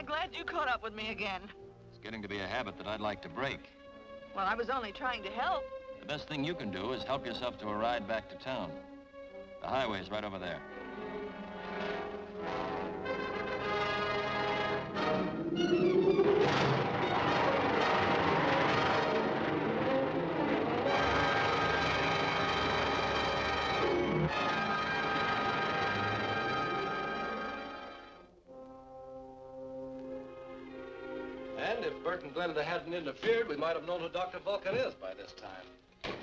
Glad you caught up with me again. It's getting to be a habit that I'd like to break. Well, I was only trying to help. The best thing you can do is help yourself to a ride back to town. The highway's right over there. And if Bert and Glenda hadn't interfered, we might have known who Dr. Vulcan is by this time.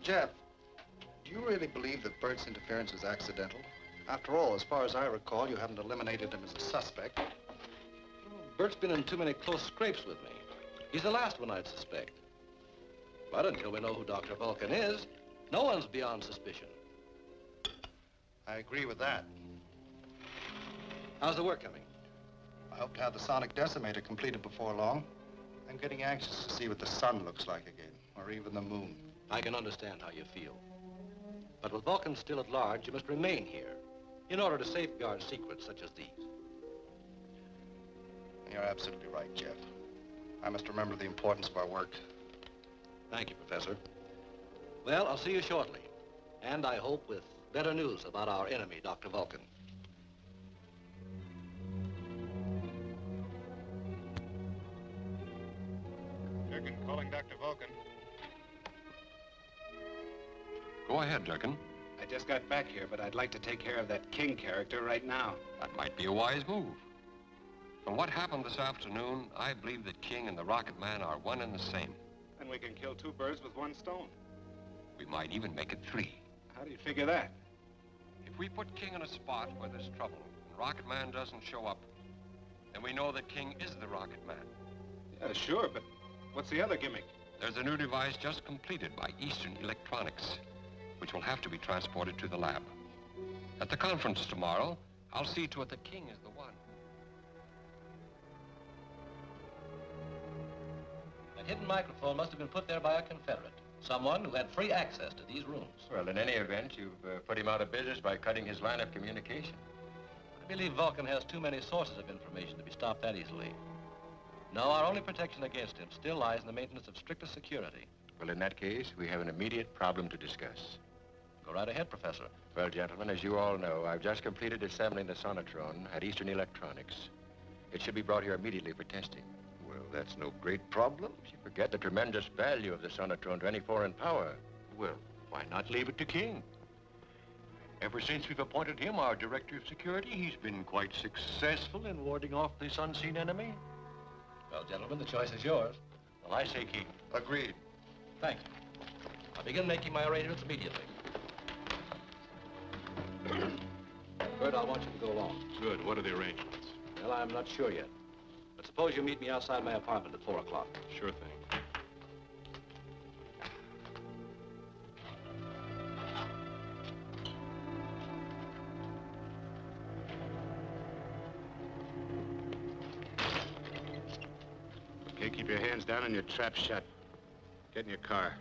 Jeff, do you really believe that Bert's interference was accidental? After all, as far as I recall, you haven't eliminated him as a suspect. Bert's been in too many close scrapes with me. He's the last one I'd suspect. But until we know who Dr. Vulcan is, no one's beyond suspicion. I agree with that. How's the work coming? I hope to have the sonic decimator completed before long. I'm getting anxious to see what the sun looks like again, or even the moon. I can understand how you feel. But with Vulcan still at large, you must remain here in order to safeguard secrets such as these. You're absolutely right, Jeff. I must remember the importance of our work. Thank you, Professor. Well, I'll see you shortly. And I hope with better news about our enemy, Dr. Vulcan. Durkin calling Dr. Vulcan. Go ahead, Durkin. I just got back here, but I'd like to take care of that King character right now. That might be a wise move. From what happened this afternoon, I believe that King and the Rocket Man are one and the same. Then we can kill two birds with one stone. We might even make it three. How do you figure that? If we put King in a spot where there's trouble and Rocket Man doesn't show up, then we know that King is the Rocket Man. Yeah, sure, but what's the other gimmick? There's a new device just completed by Eastern Electronics, which will have to be transported to the lab. At the conference tomorrow, I'll see to it that King is the one. That hidden microphone must have been put there by a Confederate, someone who had free access to these rooms. Well, in any event, you've put him out of business by cutting his line of communication. I believe Vulcan has too many sources of information to be stopped that easily. No, our only protection against him still lies in the maintenance of strictest security. Well, in that case, we have an immediate problem to discuss. Go right ahead, Professor. Well, gentlemen, as you all know, I've just completed assembling the sonotron at Eastern Electronics. It should be brought here immediately for testing. Well, that's no great problem. You forget the tremendous value of the sonotron to any foreign power. Well, why not leave it to King? Ever since we've appointed him our Director of Security, he's been quite successful in warding off this unseen enemy. Well, gentlemen, the choice is yours. Well, I say King. Agreed. Thank you. I'll begin making my arrangements immediately. Bert, I want you to go along. Good. What are the arrangements? Well, I'm not sure yet. But suppose you meet me outside my apartment at 4 o'clock. Sure thing. Okay, keep your hands down and your trap shut. Get in your car.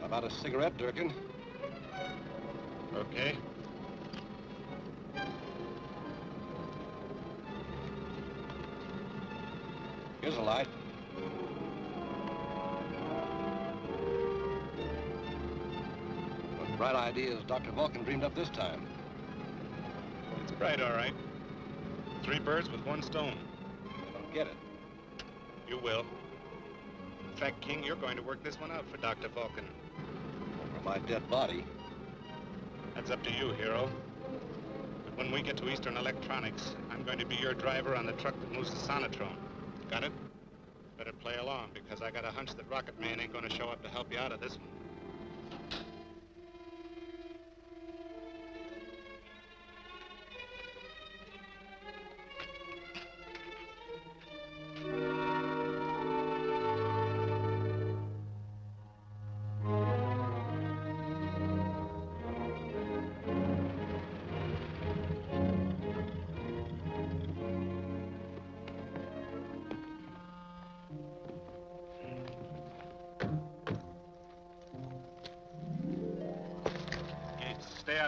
About a cigarette, Durkin. Okay. Here's a light. What bright ideas Dr. Vulcan dreamed up this time. It's bright, all right. 3 birds with 1 stone. I don't get it. You will. In fact, King, you're going to work this one out for Dr. Vulcan. Over my dead body. That's up to you, hero. But when we get to Eastern Electronics, I'm going to be your driver on the truck that moves the sonotron. Got it? Better play along, because I got a hunch that Rocket Man ain't going to show up to help you out of this one.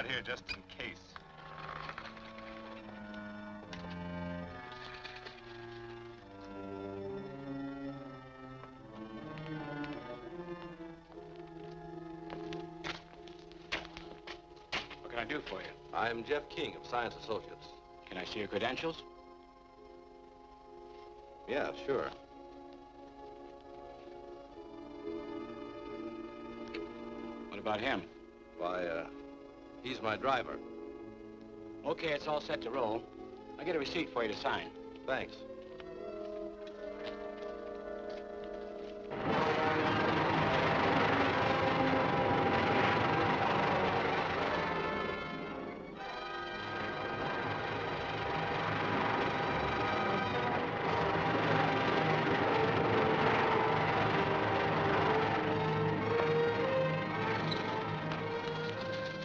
out here just in case. What can I do for you? I'm Jeff King of Science Associates. Can I see your credentials? Yeah, sure. What about him? Why, he's my driver. Okay, it's all set to roll. I'll get a receipt for you to sign. Thanks.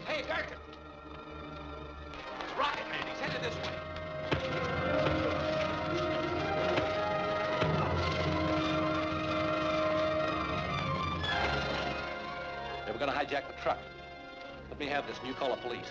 Hey, Vulcan! It's Rocket Man. He's headed this way. They were gonna hijack the truck. Let me have this and you call the police.